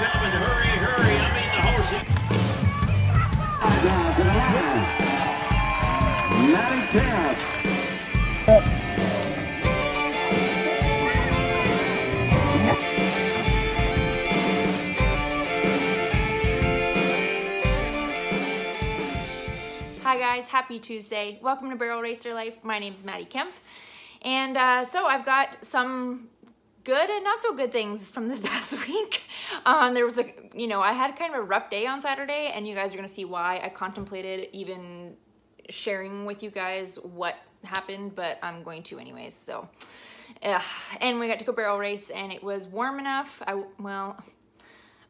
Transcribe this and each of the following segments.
gentlemen, hurry, hurry. I mean the horses. To the line. MaddiKempf. Hi guys, happy Tuesday. Welcome to Barrel Racer Life. My name is MaddiKempf. And so I've got some good and not so good things from this past week. There was I had kind of a rough day on Saturday, and you guys are gonna see why. I contemplated even sharing with you guys what happened, but I'm going to anyways, so. And we got to go barrel race, and it was warm enough. I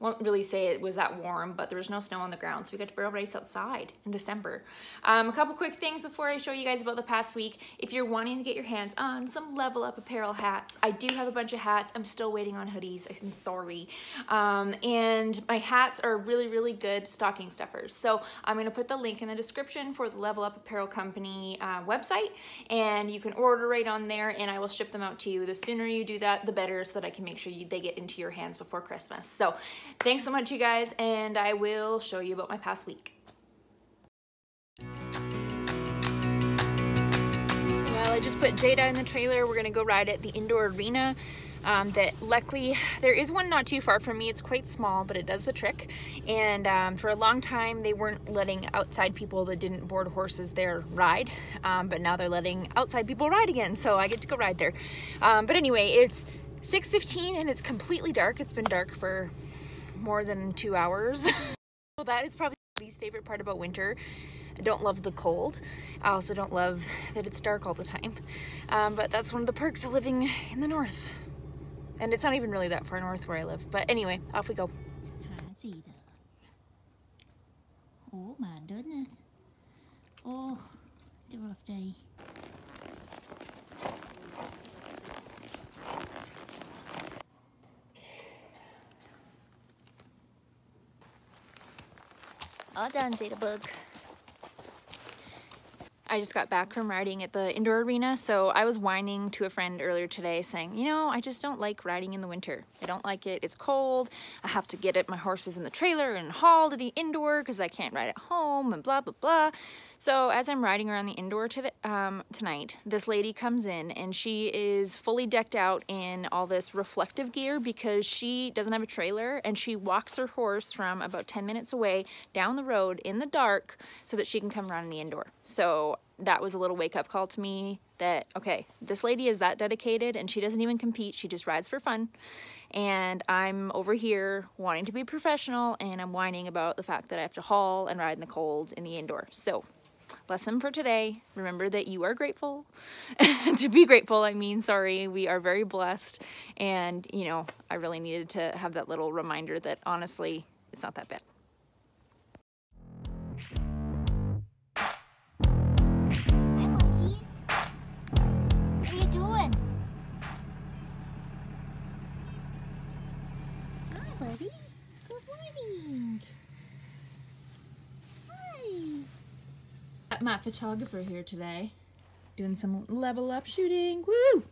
won't really say it was that warm, but there was no snow on the ground, so we got to barrel race outside in December. A couple quick things before I show you guys about the past week. If you're wanting to get your hands on some Level Up Apparel hats, I do have a bunch of hats. I'm still waiting on hoodies. I'm sorry. And my hats are really, really good stocking stuffers. So I'm going to put the link in the description for the Level Up Apparel Company website, and you can order right on there, and I will ship them out to you. The sooner you do that, the better, so that I can make sure they get into your hands before Christmas. So thanks so much, you guys, and I will show you about my past week. Well, I just put Jada in the trailer. We're gonna go ride at the indoor arena. That luckily, there is one not too far from me. It's quite small, but it does the trick. And for a long time, they weren't letting outside people that didn't board horses there ride. But now they're letting outside people ride again, so I get to go ride there. But anyway, it's 6:15 and it's completely dark. It's been dark for more than 2 hours. So that is probably my least favorite part about winter. I don't love the cold. I also don't love that it's dark all the time. But that's one of the perks of living in the north. And it's not even really that far north where I live. But anyway, off we go. Oh my goodness. Oh, it's a rough day. All done, Zeta Bug. I just got back from riding at the indoor arena, so I was whining to a friend earlier today saying, you know, I just don't like riding in the winter. I don't like it. It's cold. I have to get my horses in the trailer and haul to the indoor because I can't ride at home and blah, blah, blah. So as I'm riding around the indoor tonight, this lady comes in and she is fully decked out in all this reflective gear because she doesn't have a trailer, and she walks her horse from about 10 minutes away down the road in the dark so that she can come around in the indoor. So that was a little wake-up call to me that, okay, this lady is that dedicated and she doesn't even compete. She just rides for fun. And I'm over here wanting to be professional, and I'm whining about the fact that I have to haul and ride in the cold in the indoor. So lesson for today, remember that you are grateful. To be grateful, I mean, sorry, we are very blessed. And, you know, I really needed to have that little reminder that honestly, it's not that bad. Hi, monkeys. What are you doing? Hi, buddy. Good morning. Hi. Got my photographer here today, doing some level up shooting. Woo!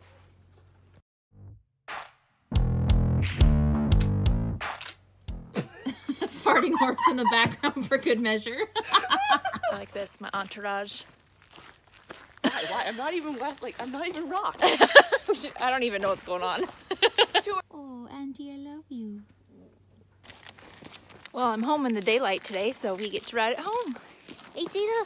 Farting horse in the background for good measure. I like this, my entourage. Why? I'm not even wet, like, I'm not even rock. I don't even know what's going on. Oh, Auntie, I love you. Well, I'm home in the daylight today, so we get to ride at home. Hey, Zeta.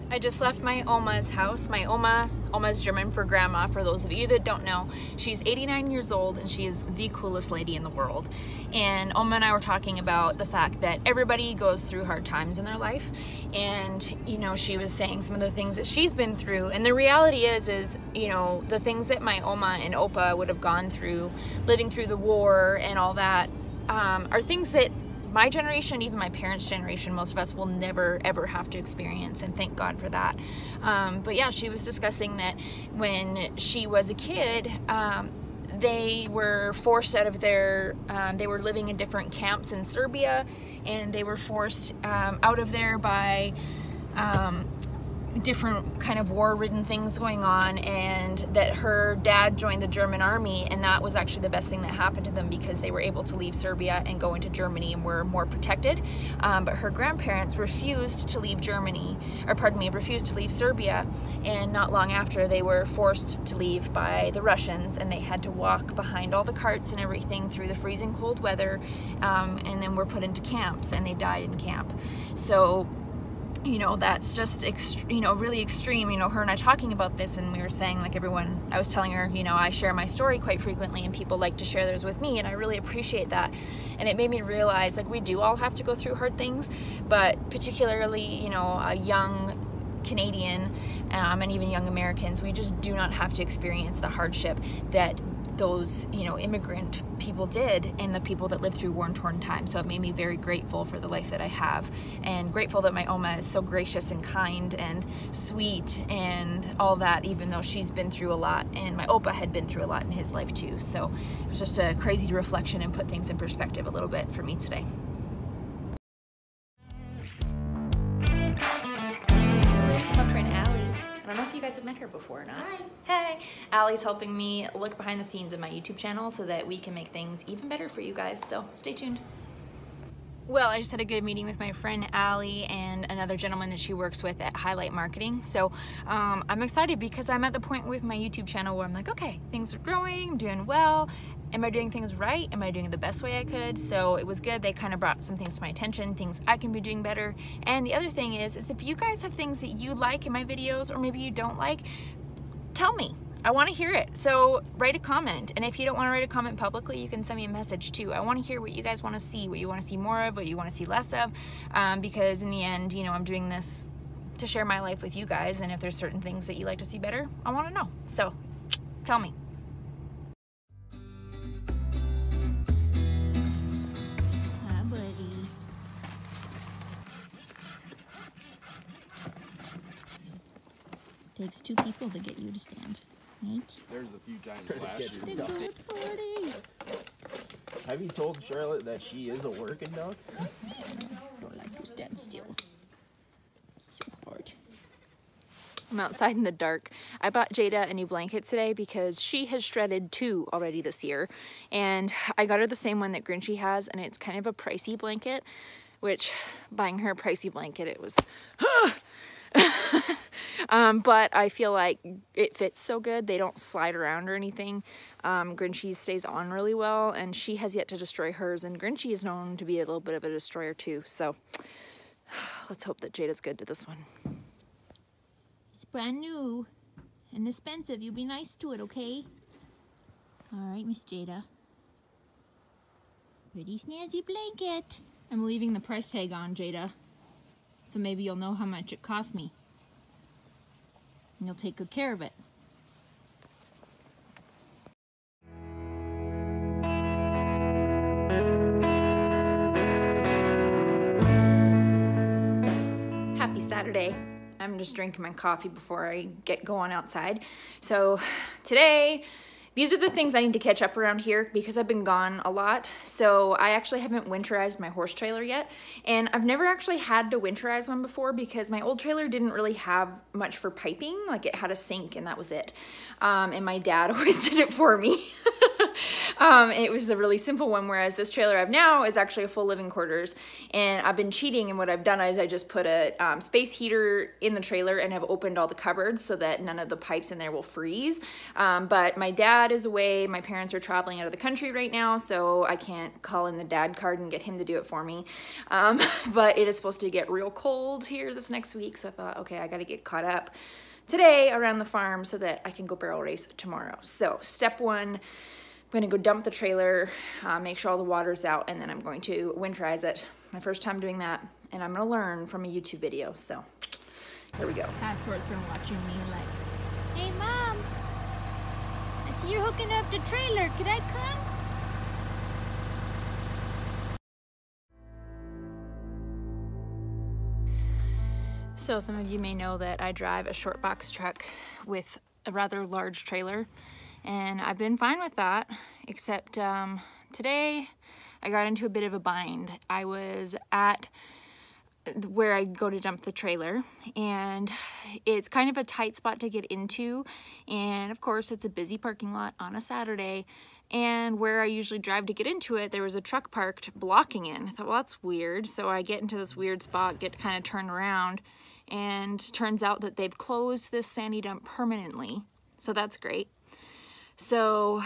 I just left my Oma's house. My Oma's German for grandma, for those of you that don't know. She's 89 years old and she is the coolest lady in the world. And Oma and I were talking about the fact that everybody goes through hard times in their life. And, you know, she was saying some of the things that she's been through. And the reality is, you know, the things that my Oma and Opa would have gone through, living through the war and all that, are things that my generation, even my parents' generation, most of us will never ever have to experience, and thank God for that. But yeah, she was discussing that when she was a kid, they were forced out of their, they were living in different camps in Serbia, and they were forced out of there by different kind of war-ridden things going on, and that her dad joined the German army, and that was actually the best thing that happened to them because they were able to leave Serbia and go into Germany and were more protected. But her grandparents refused to leave Germany, or pardon me, refused to leave Serbia, and not long after they were forced to leave by the Russians, and they had to walk behind all the carts and everything through the freezing cold weather, and then were put into camps, and they died in camp. So you know, that's just you know, really extreme. You know, her and I talking about this, and we were saying, like, everyone, I was telling her, you know, I share my story quite frequently and people like to share theirs with me, and I really appreciate that. And it made me realize, like, we do all have to go through hard things, but particularly, you know, a young Canadian and even young Americans, we just do not have to experience the hardship that those, you know, immigrant people did, and the people that lived through war-torn times. So it made me very grateful for the life that I have, and grateful that my Oma is so gracious and kind and sweet and all that, even though she's been through a lot, and my Opa had been through a lot in his life too. So it was just a crazy reflection and put things in perspective a little bit for me today. My friend Allie. I don't know if you guys have met her before or not. Hi. Hey. Allie's helping me look behind the scenes of my YouTube channel so that we can make things even better for you guys, so stay tuned. Well, I just had a good meeting with my friend Allie and another gentleman that she works with at Highlight Marketing. So I'm excited because I'm at the point with my YouTube channel where I'm like, okay, things are growing, I'm doing well. Am I doing things right? Am I doing it the best way I could? So it was good. They kind of brought some things to my attention, things I can be doing better. And the other thing is if you guys have things that you like in my videos, or maybe you don't like, tell me. I want to hear it. So write a comment. And if you don't want to write a comment publicly, you can send me a message too. I want to hear what you guys want to see, what you want to see more of, what you want to see less of, because in the end, you know, I'm doing this to share my life with you guys. And if there's certain things that you like to see better, I want to know. So tell me. Takes two people to get you to stand, right? There's a few times last year. Good morning. Have you told Charlotte that she is a working dog? Don't like to stand still. So hard. I'm outside in the dark. I bought Jada a new blanket today because she has shredded 2 already this year. And I got her the same one that Grinchy has, and it's kind of a pricey blanket, which buying her a pricey blanket, it was... but I feel like it fits so good. They don't slide around or anything. Grinchy stays on really well, and she has yet to destroy hers, and Grinchy is known to be a little bit of a destroyer too. So let's hope that Jada's good to this one. It's brand new and expensive. You be nice to it, okay? All right, Miss Jada. Pretty snazzy blanket. I'm leaving the price tag on, Jada, so maybe you'll know how much it cost me. And you'll take good care of it. Happy Saturday. I'm just drinking my coffee before I get going outside. So today, these are the things I need to catch up around here because I've been gone a lot. So I actually haven't winterized my horse trailer yet. And I've never actually had to winterize one before because my old trailer didn't really have much for piping. Like, it had a sink and that was it. And my dad always did it for me. It was a really simple one, whereas this trailer I have now is actually a full living quarters. And I've been cheating, and what I've done is I just put a space heater in the trailer and have opened all the cupboards so that none of the pipes in there will freeze. But my dad is away. My parents are traveling out of the country right now, so I can't call in the dad card and get him to do it for me. But it is supposed to get real cold here this next week, so I thought, okay, I gotta get caught up today around the farm so that I can go barrel race tomorrow. So step one, I'm gonna go dump the trailer, make sure all the water's out, and then I'm going to winterize it. My first time doing that, and I'm gonna learn from a YouTube video, so here we go. Passport's been watching me like, hey Mom, I see you're hooking up the trailer, can I come? So some of you may know that I drive a short box truck with a rather large trailer, and I've been fine with that, except today I got into a bit of a bind. I was at where I go to dump the trailer, and it's kind of a tight spot to get into, and of course it's a busy parking lot on a Saturday, and where I usually drive to get into it, there was a truck parked blocking it. I thought, well, that's weird. So I get into this weird spot, get kind of turned around, and turns out that they've closed this sandy dump permanently, so that's great. So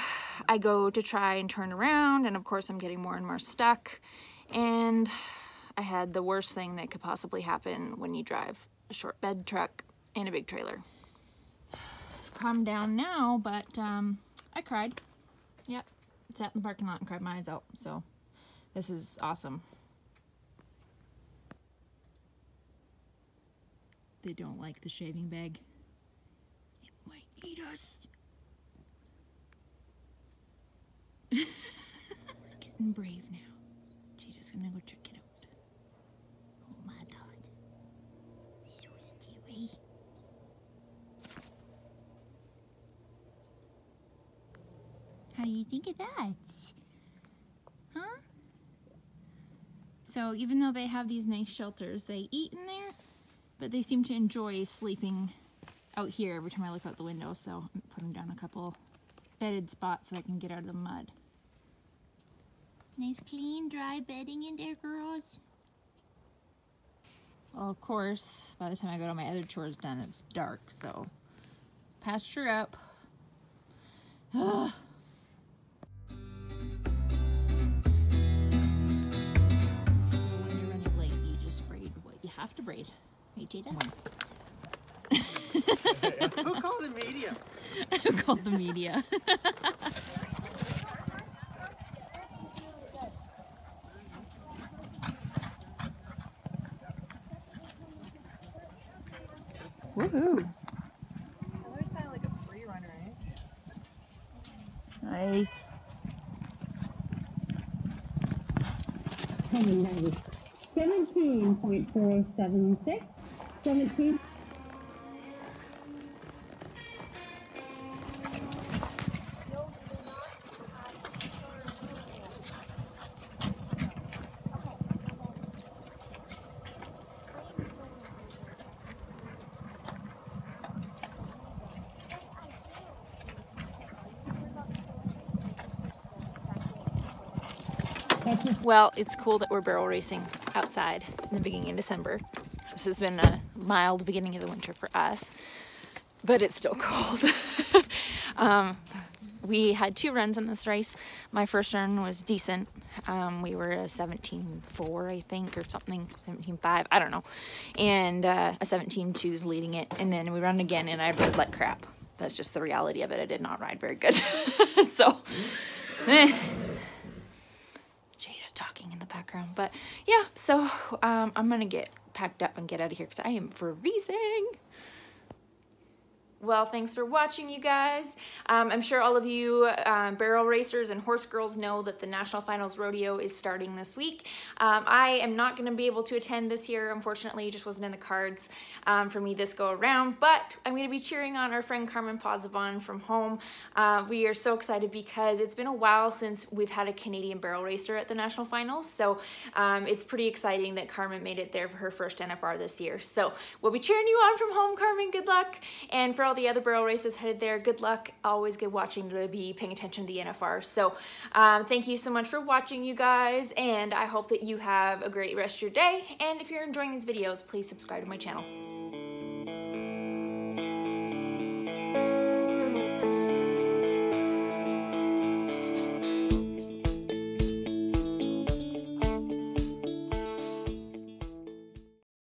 I go to try and turn around, and of course I'm getting more and more stuck, and I had the worst thing that could possibly happen when you drive a short bed truck and a big trailer. I've calmed down now, but I cried. Yep, sat in the parking lot and cried my eyes out, so this is awesome. They don't like the shaving bag. It might eat us. Getting brave now. Cheetah's gonna go check it out. Oh my god. So scary. How do you think of that? Huh? So even though they have these nice shelters, they eat in there, but they seem to enjoy sleeping out here every time I look out the window, so I'm putting down a couple bedded spots so I can get out of the mud. Nice clean dry bedding in there, girls. Well, of course, by the time I got all my other chores done, it's dark, so pasture up. Ugh. So when you're running late, you just braid what you have to braid. Hey, Jada? Who called the media? Who called the media? Woohoo! There's kind of like a free runner, eh? Nice. 17.476. 17. Well, it's cool that we're barrel racing outside in the beginning of December. This has been a mild beginning of the winter for us, but it's still cold. We had 2 runs in this race. My first run was decent. We were a 17.4, I think, or something, 17.5, I don't know. And a 17.2's leading it. And then we run again, and I rode like crap. That's just the reality of it. I did not ride very good. So, Jada talking in the background. But yeah, so I'm going to get packed up and get out of here because I am freezing. Well, thanks for watching, you guys. I'm sure all of you barrel racers and horse girls know that the National Finals Rodeo is starting this week. I am not going to be able to attend this year, unfortunately. It just wasn't in the cards for me this go around, but I'm going to be cheering on our friend Carmen Pazavon from home. We are so excited because it's been a while since we've had a Canadian barrel racer at the National Finals, so it's pretty exciting that Carmen made it there for her first NFR this year. So we'll be cheering you on from home, Carmen. Good luck. And for all the other barrel racers headed there, good luck. Always good watching to be paying attention to the NFR. So thank you so much for watching, you guys, and I hope that you have a great rest of your day. And if you're enjoying these videos, please subscribe to my channel.